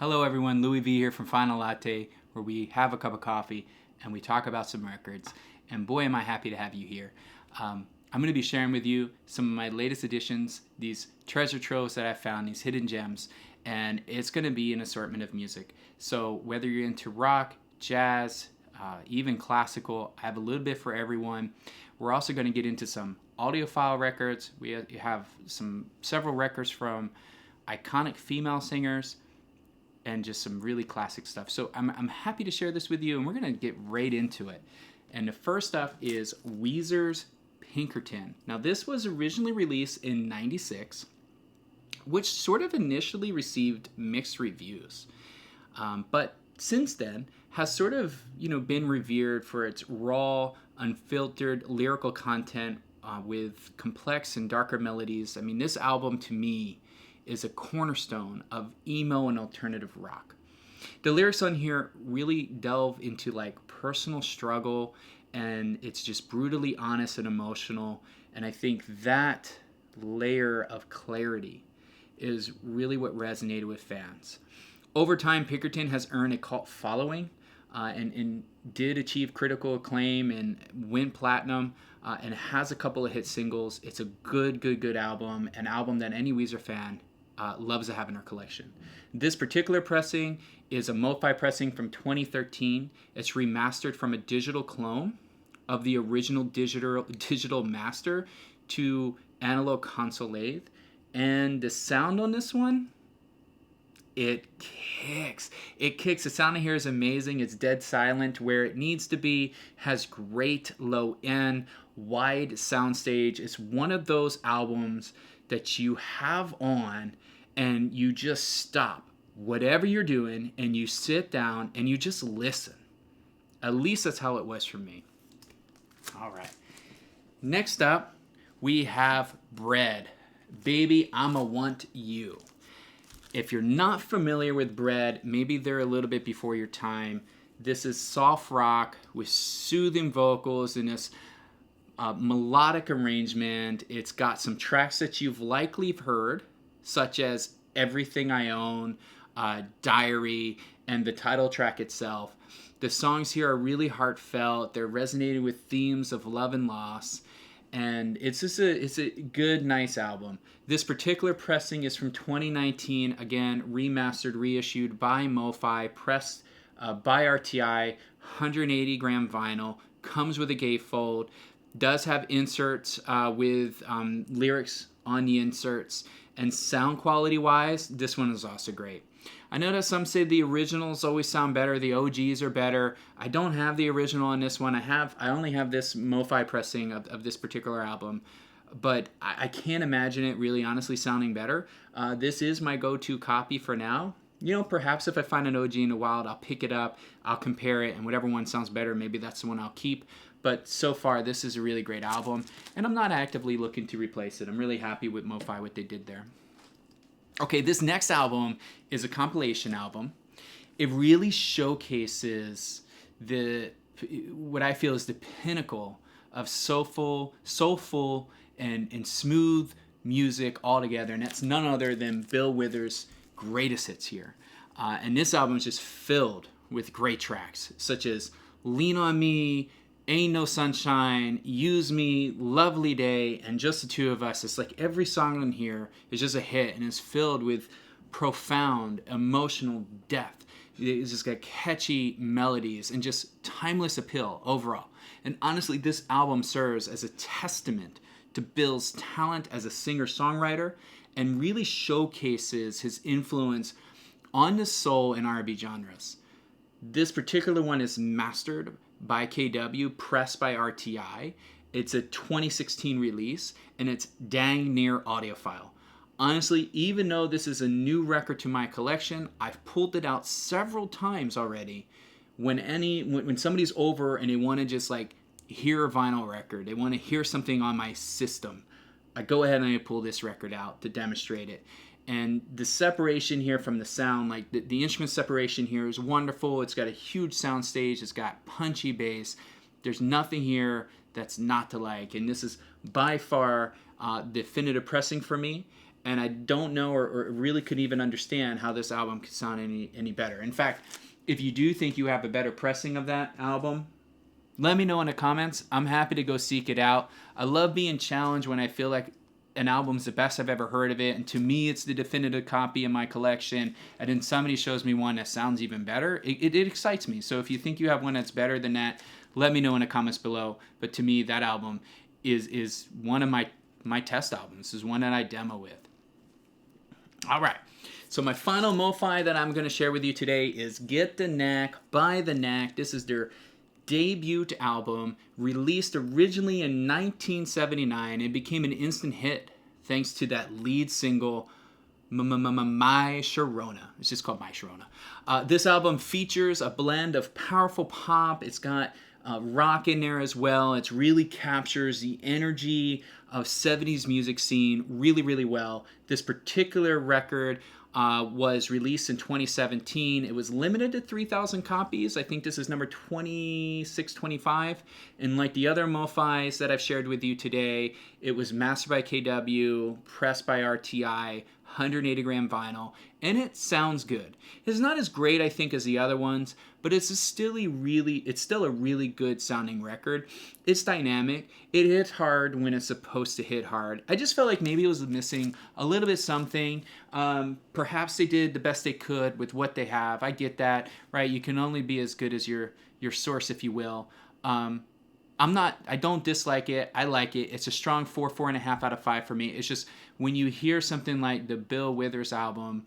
Hello everyone, Louis V here from Final Latte, where we have a cup of coffee and we talk about some records. And boy, am I happy to have you here. I'm going to be sharing with you some of my latest additions, these treasure troves that I found, these hidden gems, and it's going to be an assortment of music. So whether you're into rock, jazz, even classical, I have a little bit for everyone. We're also going to get into some audiophile records. We have several records from iconic female singers, and just some really classic stuff. So I'm happy to share this with you, and we're going to get right into it. And the first up is Weezer's Pinkerton. Now, this was originally released in '96, which sort of initially received mixed reviews. But since then, has sort of been revered for its raw, unfiltered lyrical content with complex and darker melodies. I mean, this album to me is a cornerstone of emo and alternative rock. The lyrics on here really delve into like personal struggle, and it's just brutally honest and emotional. And I think that layer of clarity is really what resonated with fans. Over time, Pinkerton has earned a cult following and did achieve critical acclaim and went platinum and has a couple of hit singles. It's a good album, an album that any Weezer fan loves to have in her collection. This particular pressing is a MOFI pressing from 2013. It's remastered from a digital clone of the original digital master to analog console lathe. And the sound on this one, it kicks. The sound in here is amazing. It's dead silent where it needs to be, has great low end, wide soundstage. It's one of those albums that you have on and you just stop whatever you're doing and you sit down and you just listen. At least that's how it was for me. All right. Next up, we have Bread. Baby, I'ma Want You. If you're not familiar with Bread, maybe they're a little bit before your time. This is soft rock with soothing vocals and this melodic arrangement. It's got some tracks that you've likely heard, such as Everything I Own, Diary, and the title track itself. The songs here are really heartfelt. They're resonating with themes of love and loss. And it's a good, nice album. This particular pressing is from 2019. Again, remastered, reissued by MoFi, pressed by RTI, 180 gram vinyl, comes with a gatefold, does have inserts with lyrics on the inserts, and sound quality wise, this one is also great. I know that some say the originals always sound better, the OGs are better. I don't have the original on this one. I only have this MoFi pressing of this particular album, but I can't imagine it really honestly sounding better. This is my go-to copy for now. Perhaps if I find an OG in the wild, I'll pick it up, I'll compare it, and whatever one sounds better, maybe that's the one I'll keep. But so far, this is a really great album, and I'm not actively looking to replace it. I'm really happy with MoFi, what they did there. Okay, this next album is a compilation album. It really showcases what I feel is the pinnacle of soulful and smooth music all together, and that's none other than Bill Withers' greatest hits here. And this album is just filled with great tracks, such as Lean on Me, Ain't No Sunshine, Use Me, Lovely Day, and Just the Two of Us. It's like every song on here is just a hit and is filled with profound emotional depth. It's just got catchy melodies and just timeless appeal overall. And honestly, this album serves as a testament to Bill's talent as a singer-songwriter and really showcases his influence on the soul and R&B genres. This particular one is mastered by KW, pressed by RTI. It's a 2016 release, and it's dang near audiophile. Honestly, even though this is a new record to my collection, I've pulled it out several times already. When somebody's over and they want to just like hear a vinyl record, they want to hear something on my system, I go ahead and I pull this record out to demonstrate it. And the separation here from the sound, like the instrument separation here is wonderful. It's got a huge sound stage. It's got punchy bass. There's nothing here that's not to like. And this is by far the definitive pressing for me. and I don't know or really couldn't even understand how this album could sound any better. In fact, if you do think you have a better pressing of that album, let me know in the comments. I'm happy to go seek it out. I love being challenged when I feel like an album's the best I've ever heard of it, and to me it's the definitive copy in my collection, and then somebody shows me one that sounds even better. It excites me. So if you think you have one that's better than that, let me know in the comments below. But to me, that album is one of my test albums. This is one that I demo with. All right. So my final MOFI that I'm going to share with you today is Get the Knack by the Knack. This is their debut album, released originally in 1979. It became an instant hit thanks to that lead single, My Sharona. It's just called My Sharona. This album features a blend of powerful pop. It's got rock in there as well. It really captures the energy of 70s music scene really, really well. This particular record was released in 2017. It was limited to 3,000 copies. I think this is number 2625. And like the other MOFIs that I've shared with you today, it was mastered by KW, pressed by RTI, 180 gram vinyl, and it sounds good. It's not as great, I think, as the other ones, but it's still a really good sounding record. It's dynamic. It hits hard when it's supposed to hit hard. I just felt like maybe it was missing a little bit something. Perhaps they did the best they could with what they have. I get that, right? You can only be as good as your source, if you will. I don't dislike it. I like it. It's a strong 4.5 out of 5 for me. It's just when you hear something like the Bill Withers album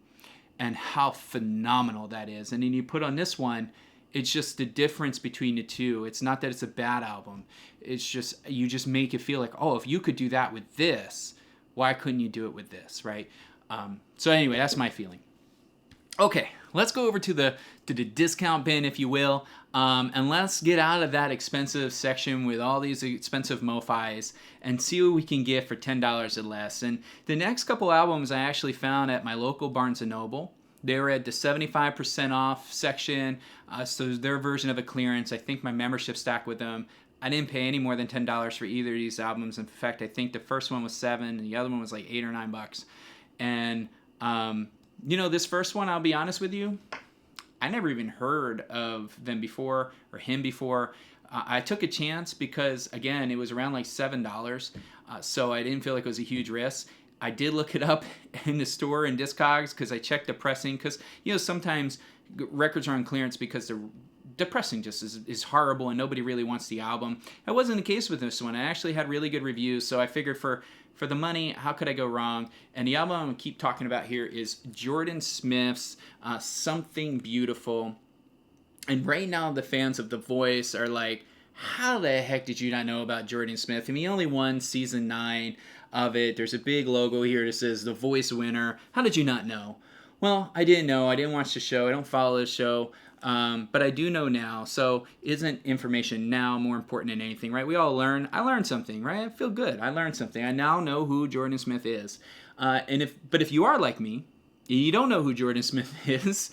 and how phenomenal that is, and then you put on this one, it's just the difference between the two. It's not that it's a bad album. It's just, you just make it feel like, oh, if you could do that with this, why couldn't you do it with this, right? So anyway, that's my feeling. Okay, let's go over to the discount bin, if you will, and let's get out of that expensive section with all these expensive MOFIs and see what we can get for $10 or less. And the next couple albums I actually found at my local Barnes & Noble. They were at the 75% off section, so their version of a clearance. I think my membership stacked with them. I didn't pay any more than $10 for either of these albums. In fact, I think the first one was $7 and the other one was like $8 or $9. And this first one, I'll be honest with you, I never even heard of them before or him before. I took a chance because, again, it was around like $7, so I didn't feel like it was a huge risk. I did look it up in the store in Discogs because I checked the pressing because, sometimes records are on clearance because the pressing just is horrible and nobody really wants the album. That wasn't the case with this one. I actually had really good reviews, so I figured for the money, how could I go wrong? And the album I'm going to keep talking about here is Jordan Smith's Something Beautiful. And right now the fans of The Voice are like, how the heck did you not know about Jordan Smith? I mean, he only won season 9 of it. There's a big logo here that says The Voice winner. How did you not know? Well, I didn't know. I didn't watch the show. I don't follow the show. But I do know now, so isn't information now more important than anything, right? We all learn. I learned something, right? I feel good. I learned something. I now know who Jordan Smith is. But if you are like me, you don't know who Jordan Smith is,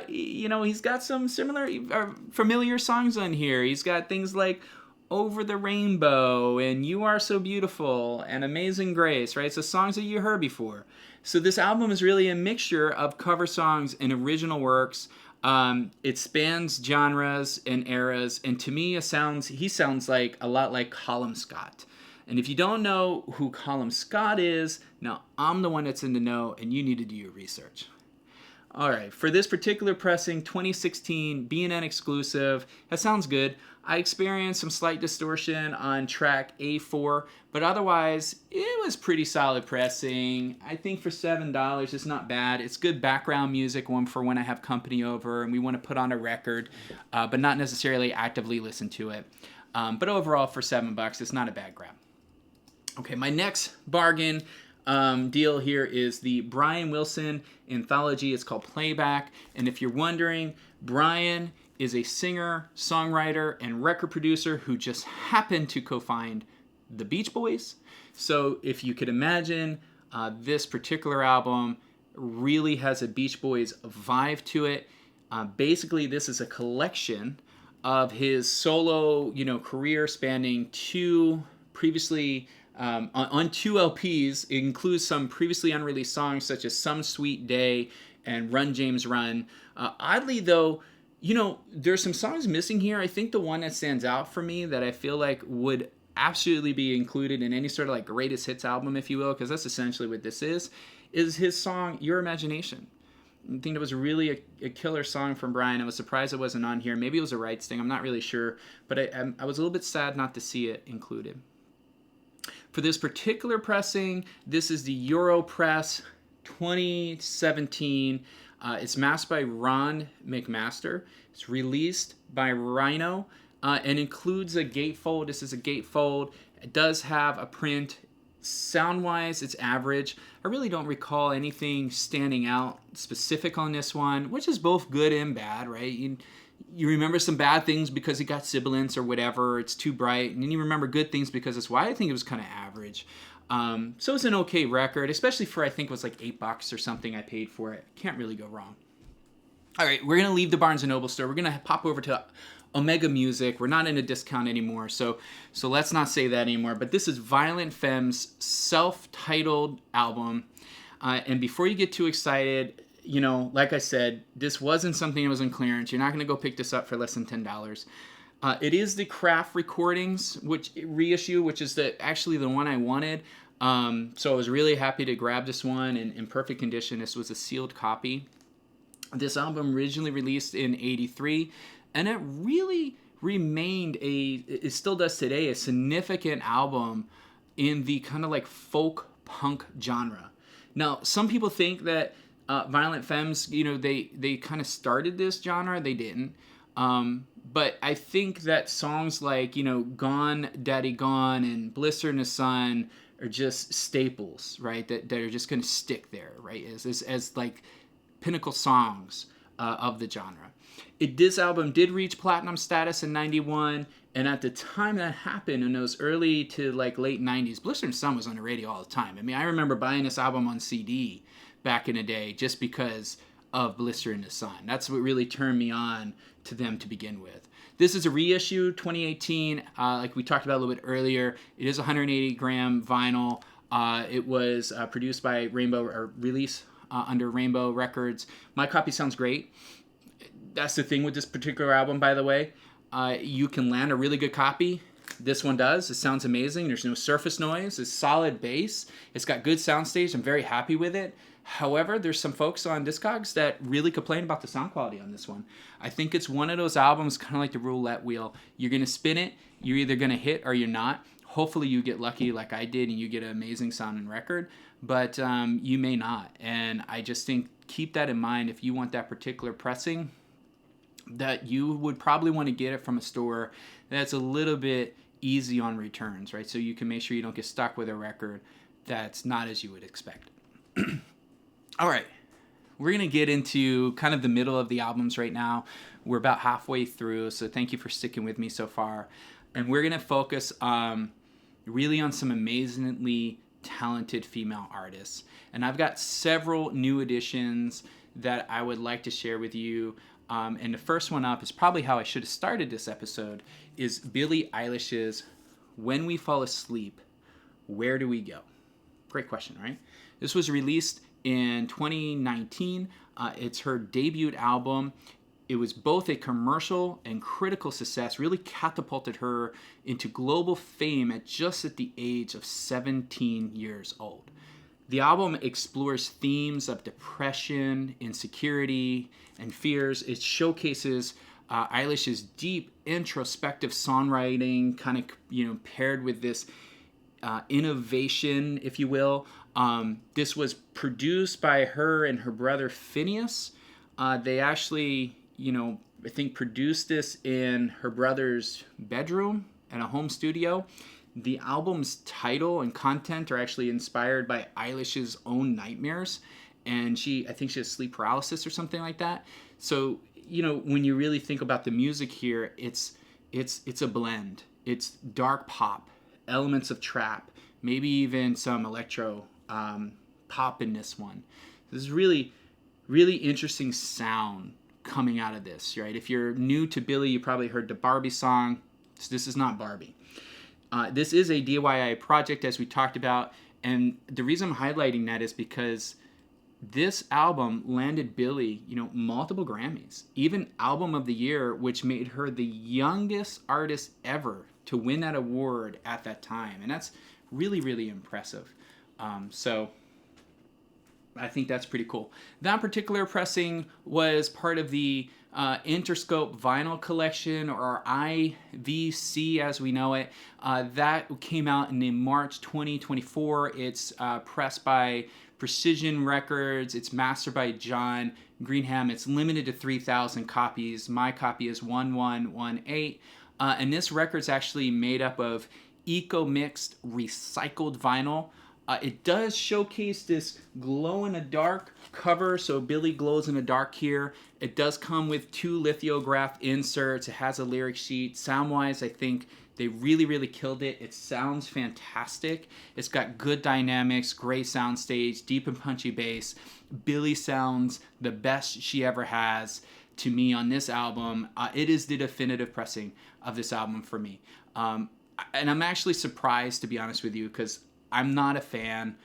he's got some familiar songs on here. He's got things like Over the Rainbow and You Are So Beautiful and Amazing Grace, right? So songs that you heard before. So this album is really a mixture of cover songs and original works. It spans genres and eras, and to me, he sounds like a lot like Colum Scott. And if you don't know who Colum Scott is, now I'm the one that's in the know, and you need to do your research. All right, for this particular pressing, 2016 B&N exclusive, that sounds good. I experienced some slight distortion on track A4, but otherwise, it was pretty solid pressing. I think for $7, it's not bad. It's good background music for when I have company over and we want to put on a record, but not necessarily actively listen to it. But overall, for $7, it's not a bad grab. Okay, my next bargain deal here is the Brian Wilson Anthology. It's called Playback. And if you're wondering, Brian is a singer, songwriter, and record producer who just happened to co-find the Beach Boys. So if you could imagine, this particular album really has a Beach Boys vibe to it. Basically, this is a collection of his solo, career spanning 2 previously on 2 LPs. It includes some previously unreleased songs such as Some Sweet Day and Run James Run. Oddly though, there's some songs missing here. I think the one that stands out for me that I feel like would absolutely be included in any sort of like greatest hits album, if you will, because that's essentially what this is his song Your Imagination. I think it was really a killer song from Brian. I was surprised it wasn't on here. Maybe it was a rights thing. I'm not really sure. But I was a little bit sad not to see it included. For this particular pressing, this is the Euro Press 2017. It's mastered by Ron McMaster. It's released by Rhino and includes a gatefold. This is a gatefold. It does have a print. Sound-wise, it's average. I really don't recall anything standing out specific on this one, which is both good and bad, right? You remember some bad things because it got sibilance or whatever, it's too bright, and then you remember good things because it's why I think it was kind of average. So it's an okay record, especially for I think it was like $8 or something I paid for it. Can't really go wrong. All right, we're going to leave the Barnes & Noble store. We're going to pop over to Omega Music. We're not in a discount anymore, so let's not say that anymore. But this is Violent Femmes' self-titled album. And before you get too excited, like I said, this wasn't something that was in clearance. You're not going to go pick this up for less than $10. It is the Craft Recordings reissue, which is actually the one I wanted. So I was really happy to grab this one in perfect condition. This was a sealed copy. This album originally released in '83, and it really remained it still does today, a significant album in the kind of like folk punk genre. Now, some people think that Violent Femmes, they kind of started this genre. They didn't. But I think that songs like, Gone, Daddy Gone, and Blister in the Sun are just staples, right? That are just going to stick there, right? As like pinnacle songs of the genre. This album did reach platinum status in '91, and at the time that happened, in those early to like late '90s, Blister in the Sun was on the radio all the time. I mean, I remember buying this album on CD back in the day just because of Blister in the Sun. That's what really turned me on to them to begin with. This is a reissue, 2018. Like we talked about a little bit earlier, it is 180-gram vinyl. It was produced by Rainbow, or released under Rainbow Records. My copy sounds great. That's the thing with this particular album, by the way. You can land a really good copy. This one does. It sounds amazing. There's no surface noise. It's solid bass. It's got good soundstage. I'm very happy with it. However, there's some folks on Discogs that really complain about the sound quality on this one. I think it's one of those albums, kind of like the roulette wheel. You're going to spin it. You're either going to hit or you're not. Hopefully you get lucky like I did and you get an amazing sounding record. But you may not. And I just think keep that in mind if you want that particular pressing, that you would probably want to get it from a store that's a little bit easy on returns, right? So you can make sure you don't get stuck with a record that's not as you would expect. All right, we're going to get into kind of the middle of the albums right now. We're about halfway through, so thank you for sticking with me so far. And we're going to focus really on some amazingly talented female artists. And I've got several new additions that I would like to share with you. And the first one up is probably how I should have started this episode, is Billie Eilish's When We Fall Asleep, Where Do We Go? Great question, right? This was released in 2019. It's her debut album. It was both a commercial and critical success, really catapulted her into global fame at the age of 17 years old. The album explores themes of depression, insecurity, and fears. It showcases Eilish's deep introspective songwriting, kind of paired with this innovation, if you will. This was produced by her and her brother Phineas. They actually, I think produced this in her brother's bedroom at a home studio. The album's title and content are actually inspired by Eilish's own nightmares, and I think she has sleep paralysis or something like that. So, when you really think about the music here, it's a blend. It's dark pop, elements of trap, maybe even some electro pop in this one. This is really, really interesting sound coming out of this, right? If you're new to Billie, you probably heard the Barbie song. This is not Barbie. This is a DIY project, as we talked about, and the reason I'm highlighting that is because this album landed Billie, multiple Grammys, even Album of the Year, which made her the youngest artist ever to win that award at that time, and that's really, really impressive. So I think that's pretty cool. That particular pressing was part of the Interscope vinyl collection, or IVC as we know it. That came out in March 2024. It's pressed by Precision Records. It's mastered by John Greenham. It's limited to 3,000 copies. My copy is 1118. And this record's actually made up of eco-mixed recycled vinyl. It does showcase this glow-in-the-dark cover, so Billie glows in the dark here. It does come with 2 lithograph inserts. It has a lyric sheet. Sound-wise, I think they really, really killed it. It sounds fantastic. It's got good dynamics, great soundstage, deep and punchy bass. Billie sounds the best she ever has to me on this album. It is the definitive pressing of this album for me. And I'm actually surprised, to be honest with you, because I'm not a fan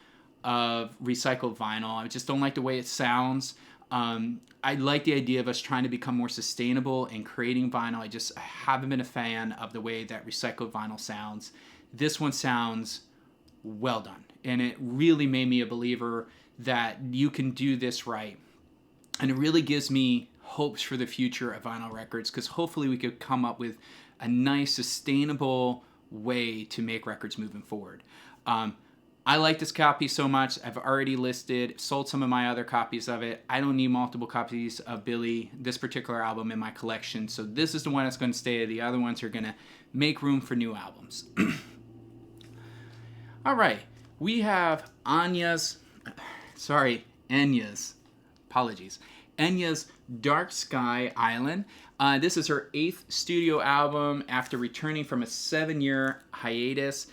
of recycled vinyl. I just don't like the way it sounds. I like the idea of us trying to become more sustainable and creating vinyl. I haven't been a fan of the way that recycled vinyl sounds. This one sounds well done, and it really made me a believer that you can do this right. And it really gives me hopes for the future of vinyl records, because hopefully we could come up with a nice, sustainable way to make records moving forward. I like this copy so much. I've already sold some of my other copies of it. I don't need multiple copies of Billie, this particular album, in my collection. So this is the one that's going to stay. The other ones are going to make room for new albums. All right. We have Enya's Dark Sky Island. This is her 8th studio album after returning from a 7-year hiatus.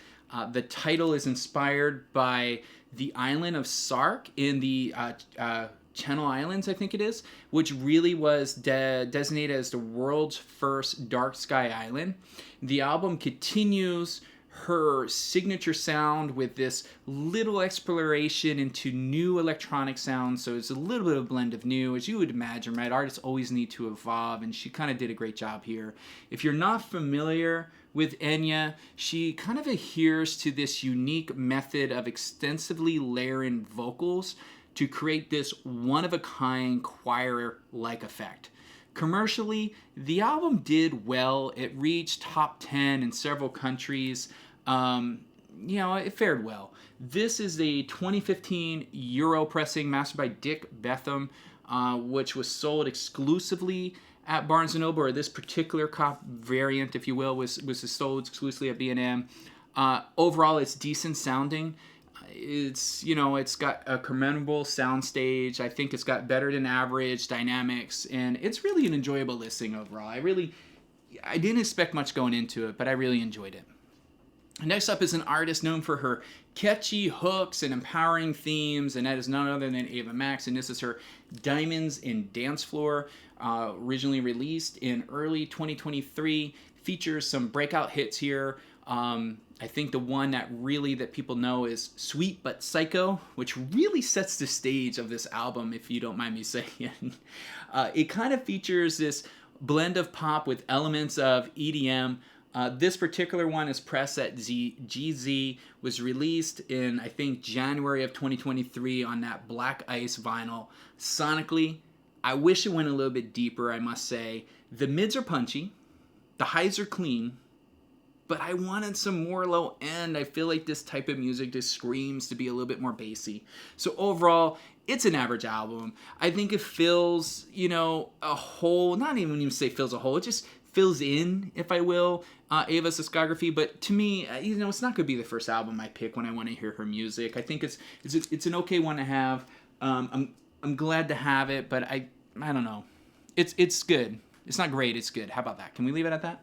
The title is inspired by the island of Sark in the Channel Islands, I think it is, which really was designated as the world's first dark sky island. The album continues her signature sound with this little exploration into new electronic sounds. So it's a little bit of a blend of new, as you would imagine, right? Artists always need to evolve, and she kind of did a great job here. If you're not familiar with Enya, she kind of adheres to this unique method of extensively layering vocals to create this one-of-a-kind choir-like effect. Commercially, the album did well. It reached top 10 in several countries. It fared well. This is the 2015 Euro pressing mastered by Dick Betham, which was sold exclusively at Barnes & Noble, or this particular variant, if you will, was sold exclusively at B&M. Overall, it's decent sounding. It's got a commendable soundstage. I think it's got better than average dynamics, and it's really an enjoyable listening overall. I didn't expect much going into it, but I really enjoyed it. Next up is an artist known for her catchy hooks and empowering themes, and that is none other than Ava Max, and this is her Diamonds in Dancefloor, originally released in early 2023, features some breakout hits here. I think the one that people know is Sweet But Psycho, which really sets the stage of this album, if you don't mind me saying. It kind of features this blend of pop with elements of EDM. This particular one is pressed at Jeezy, was released in, I think, January of 2023 on that Black Ice vinyl. Sonically, I wish it went a little bit deeper, I must say. The mids are punchy, the highs are clean, but I wanted some more low end. I feel like this type of music just screams to be a little bit more bassy. So overall, it's an average album. I think it fills, a hole, not even say fills a hole, it just fills in, if I will, Ava's discography. But to me, it's not going to be the first album I pick when I want to hear her music. I think it's an okay one to have. I'm glad to have it, but I don't know. It's good. It's not great. It's good. How about that? Can we leave it at that?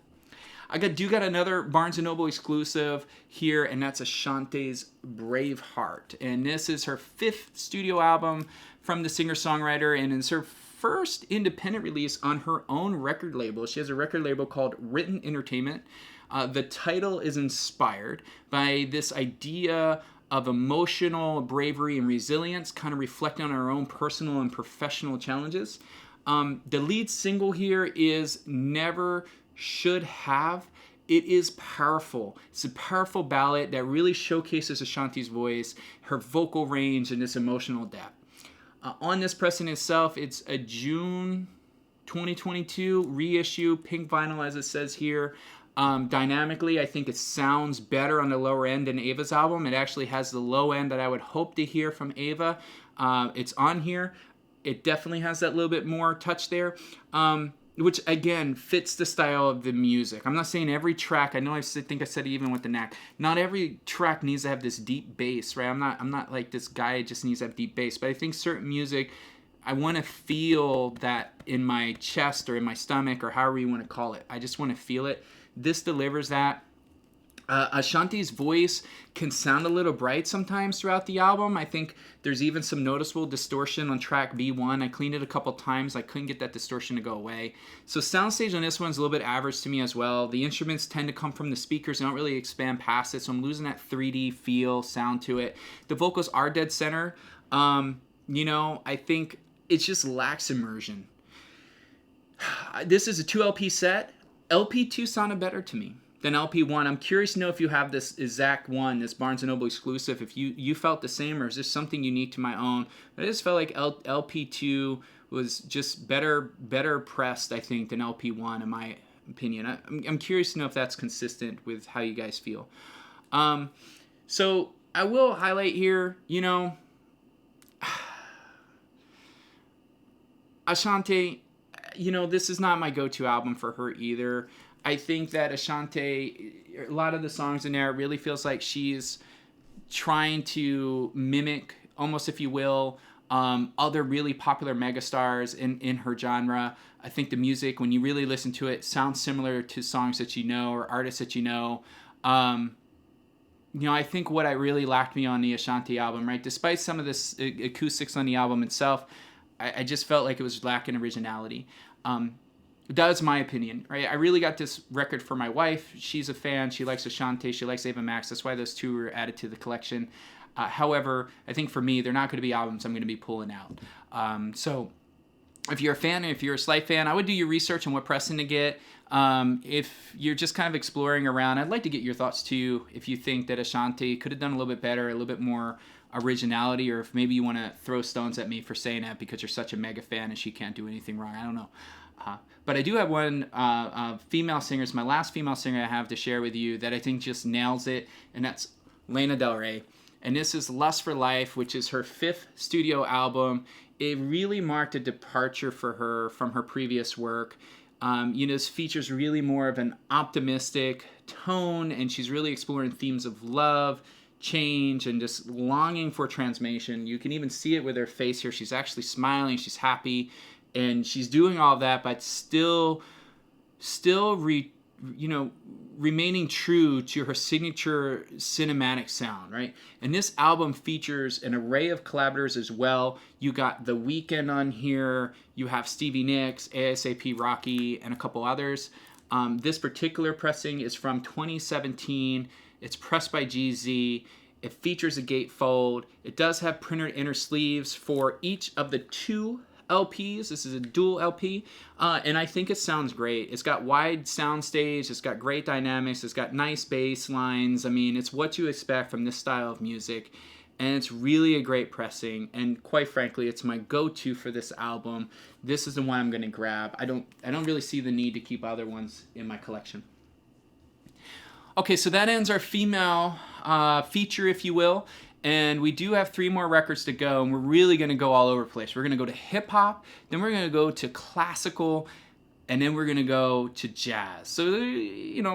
I got another Barnes & Noble exclusive here, and that's Ashanti's Braveheart. And this is her 5th studio album from the singer-songwriter, and it's her first independent release on her own record label. She has a record label called Written Entertainment. The title is inspired by this idea of emotional bravery and resilience, kind of reflecting on our own personal and professional challenges. The lead single here is Never Should Have. It is powerful. It's a powerful ballad that really showcases Ashanti's voice, her vocal range, and this emotional depth. On this pressing itself, it's a June 2022 reissue, pink vinyl as it says here. Dynamically, I think it sounds better on the lower end than Ava's album. It actually has the low end that I would hope to hear from Ava. It's on here. It definitely has that little bit more touch there, which again fits the style of the music. I'm not saying every track. I know I think I said it even with the Knack. Not every track needs to have this deep bass, right? I'm not like this guy who just needs to have deep bass. But I think certain music, I want to feel that in my chest or in my stomach or however you want to call it. I just want to feel it. This delivers that. Ashanti's voice can sound a little bright sometimes throughout the album. I think there's even some noticeable distortion on track B1. I cleaned it a couple times. I couldn't get that distortion to go away. So soundstage on this one's a little bit average to me as well. The instruments tend to come from the speakers. They don't really expand past it, so I'm losing that 3D feel, sound to it. The vocals are dead center. I think it just lacks immersion. This is a 2 LP set. LP2 sounded better to me than LP1. I'm curious to know if you have this exact one, this Barnes & Noble exclusive, if you felt the same, or is this something unique to my own? I just felt like LP2 was just better pressed, I think, than LP1 in my opinion. I'm curious to know if that's consistent with how you guys feel. So I will highlight here, Ashanti, this is not my go-to album for her either. I think that Ashanti, a lot of the songs in there, it really feels like she's trying to mimic, almost if you will, other really popular megastars in her genre. I think the music, when you really listen to it, sounds similar to songs that you know or artists that you know. I think what I really lacked me on the Ashanti album, right, despite some of this acoustics on the album itself, I just felt like it was lacking originality. That's my opinion, right? I really got this record for my wife. She's a fan. She likes Ashanti. She likes Ava Max. That's why those two were added to the collection. However, I think for me, they're not going to be albums I'm going to be pulling out. So if you're a fan, and if you're a slight fan, I would do your research on what pressing to get. If you're just kind of exploring around, I'd like to get your thoughts too. If you think that Ashanti could have done a little bit better, a little bit more originality, or if maybe you want to throw stones at me for saying that because you're such a mega fan and she can't do anything wrong. I don't know. But I do have one female singer. It's my last female singer I have to share with you that I think just nails it, and that's Lana Del Rey. And this is Lust for Life, which is her 5th studio album. It really marked a departure for her from her previous work. This features really more of an optimistic tone, and she's really exploring themes of love, change, and just longing for transformation. You can even see it with her face here. She's actually smiling. She's happy. And she's doing all that, but still remaining true to her signature cinematic sound, right? And this album features an array of collaborators as well. You got The Weeknd on here. You have Stevie Nicks, ASAP Rocky, and a couple others. This particular pressing is from 2017. It's pressed by Jeezy. It features a gatefold. It does have printed inner sleeves for each of the 2 LPs. This is a dual LP, and I think it sounds great. It's got wide soundstage, it's got great dynamics, it's got nice bass lines. I mean, it's what you expect from this style of music, and it's really a great pressing, and quite frankly, it's my go-to for this album. This is the one I'm going to grab. I don't really see the need to keep other ones in my collection. Okay, so that ends our female feature, if you will. And we do have 3 more records to go, and we're really going to go all over the place. We're going to go to hip-hop, then we're going to go to classical, and then we're going to go to jazz. So,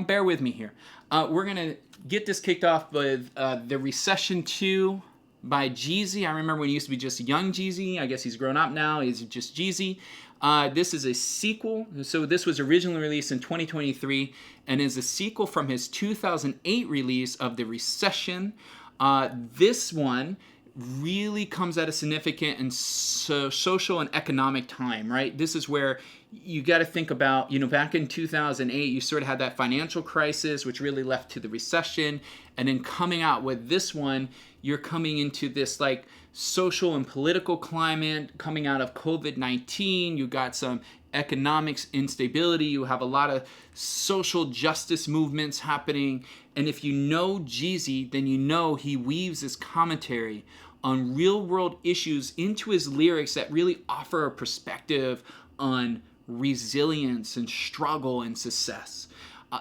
bear with me here. We're going to get this kicked off with the Recession 2 by Jeezy. I remember when he used to be just Young Jeezy. I guess he's grown up now. He's just Jeezy. This is a sequel. So this was originally released in 2023 and is a sequel from his 2008 release of The Recession. This one really comes at a significant and social and economic time, right? This is where you got to think about, back in 2008, you sort of had that financial crisis, which really left to the recession. And then coming out with this one, you're coming into this like social and political climate coming out of COVID-19. You got some economics instability. You have a lot of social justice movements happening. And if you know Jeezy, then you know he weaves his commentary on real world issues into his lyrics that really offer a perspective on resilience and struggle and success.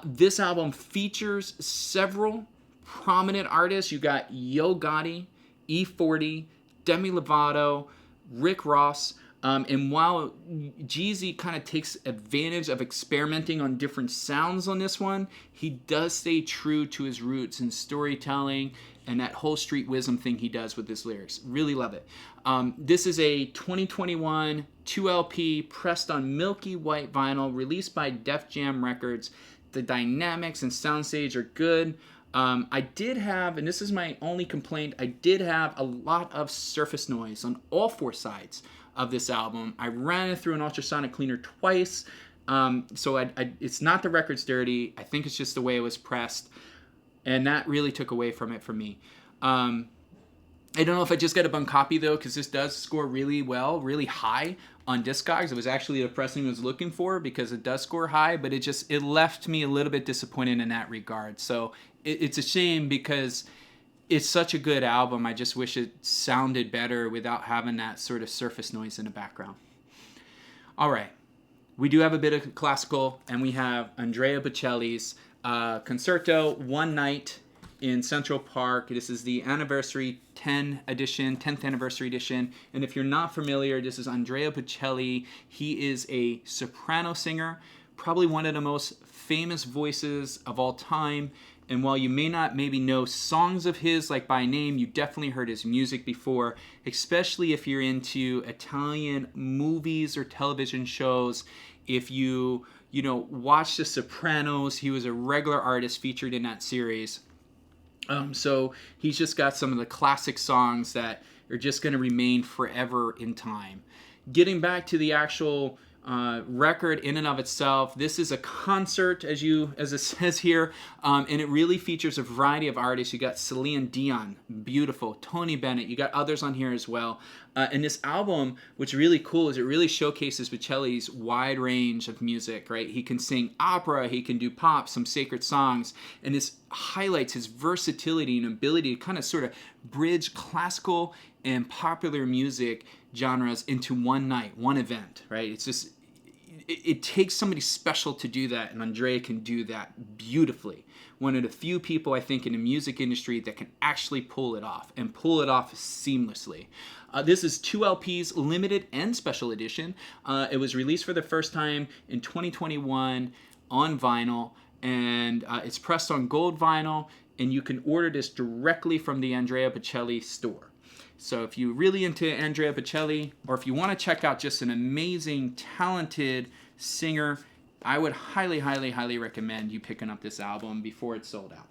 This album features several prominent artists. You got Yo Gotti, E40, Demi Lovato, Rick Ross. And while Jeezy kind of takes advantage of experimenting on different sounds on this one, he does stay true to his roots in storytelling and that whole street wisdom thing he does with his lyrics. Really love it. This is a 2021 2LP pressed on milky white vinyl, released by Def Jam Records. The dynamics and soundstage are good. I did have, and this is my only complaint, I did have a lot of surface noise on all four sides of this album. I ran it through an ultrasonic cleaner twice, so it's not the record's dirty. I think it's just the way it was pressed, and that really took away from it for me. I don't know if I just got a bum copy though, because this does score really well, really high on Discogs. It was actually the pressing I was looking for because it does score high, but it left me a little bit disappointed in that regard. So it's a shame because it's such a good album. I just wish it sounded better without having that sort of surface noise in the background. All right. We do have a bit of classical, and we have Andrea Bocelli's Concerto, One Night in Central Park. This is the anniversary 10th anniversary edition. And if you're not familiar, this is Andrea Bocelli. He is a soprano singer, probably one of the most famous voices of all time. And while you may not maybe know songs of his like by name, you definitely heard his music before, especially if you're into Italian movies or television shows. If you watch The Sopranos, he was a regular artist featured in that series. So he's just got some of the classic songs that are just going to remain forever in time. Getting back to the actual record in and of itself, this is a concert, as it says here, and it really features a variety of artists. You got Celine Dion, beautiful, Tony Bennett. You got others on here as well. And this album, what's really cool is it really showcases Bocelli's wide range of music, right? He can sing opera, he can do pop, some sacred songs, and this highlights his versatility and ability to kind of sort of bridge classical and popular music genres into one night, one event, right? It's just, it takes somebody special to do that, and Andrea can do that beautifully. One of the few people, I think, in the music industry that can actually pull it off, and pull it off seamlessly. This is 2 LPs, limited and special edition. It was released for the first time in 2021 on vinyl, and it's pressed on gold vinyl, and you can order this directly from the Andrea Bocelli store. So if you're really into Andrea Bocelli, or if you want to check out just an amazing, talented singer, I would highly, highly, highly recommend you picking up this album before it's sold out.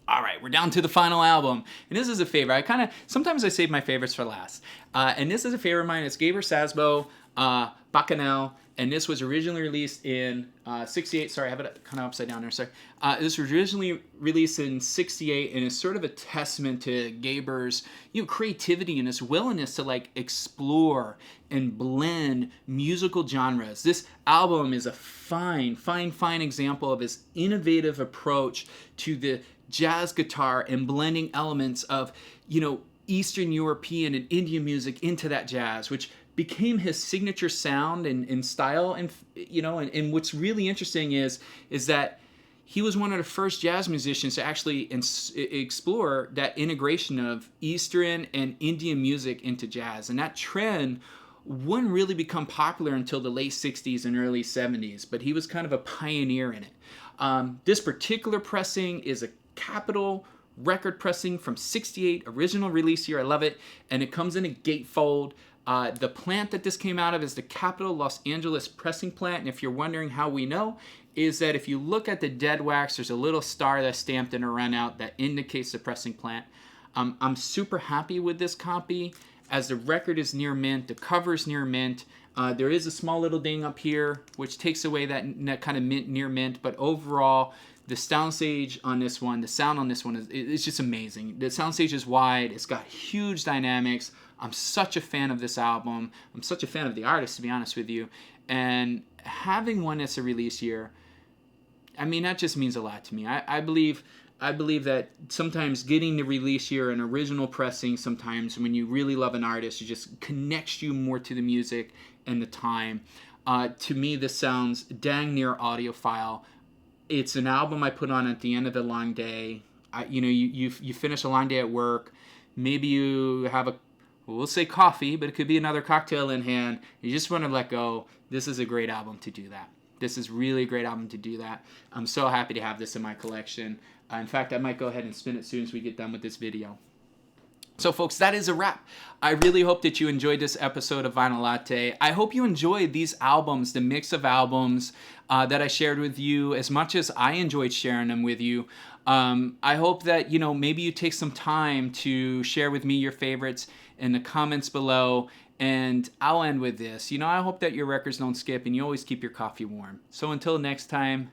All right, we're down to the final album. And this is a favorite. Sometimes I save my favorites for last. And this is a favorite of mine. It's Gabor Szabo, Bacchanal. And this was originally released in 68. Sorry, I have it kind of upside down there. Sorry. This was originally released in 68, and is sort of a testament to Gabor's creativity and his willingness to explore and blend musical genres. This album is a fine example of his innovative approach to the jazz guitar and blending elements of Eastern European and Indian music into that jazz, which became his signature sound and style. And what's really interesting is that he was one of the first jazz musicians to actually explore that integration of Eastern and Indian music into jazz. And that trend wouldn't really become popular until the late 60s and early 70s, but he was kind of a pioneer in it. This particular pressing is a Capitol record pressing from 68, original release year. I love it. And it comes in a gatefold. The plant that this came out of is the Capitol Los Angeles pressing plant. And if you're wondering how we know, is that if you look at the dead wax, there's a little star that's stamped in a runout that indicates the pressing plant. I'm super happy with this copy, as the record is near mint, the cover is near mint. There is a small little ding up here, which takes away that kind of mint, near mint, but overall, the soundstage on this one, the sound on this one is just amazing. The soundstage is wide, it's got huge dynamics. I'm such a fan of this album. I'm such a fan of the artist, to be honest with you. And having one that's a release year, I mean, that just means a lot to me. I believe that sometimes getting the release year and original pressing, sometimes when you really love an artist, it just connects you more to the music and the time. To me, this sounds dang near audiophile. It's an album I put on at the end of a long day. You finish a long day at work. Maybe you have we'll say coffee, but it could be another cocktail in hand. You just want to let go. This is a great album to do that. This is really a great album to do that. I'm so happy to have this in my collection. In fact, I might go ahead and spin it as soon as we get done with this video. So folks, that is a wrap. I really hope that you enjoyed this episode of Vinyl Latte. I hope you enjoyed these albums, the mix of albums that I shared with you, as much as I enjoyed sharing them with you. I hope that, maybe you take some time to share with me your favorites in the comments below. And I'll end with this. I hope that your records don't skip and you always keep your coffee warm. So until next time.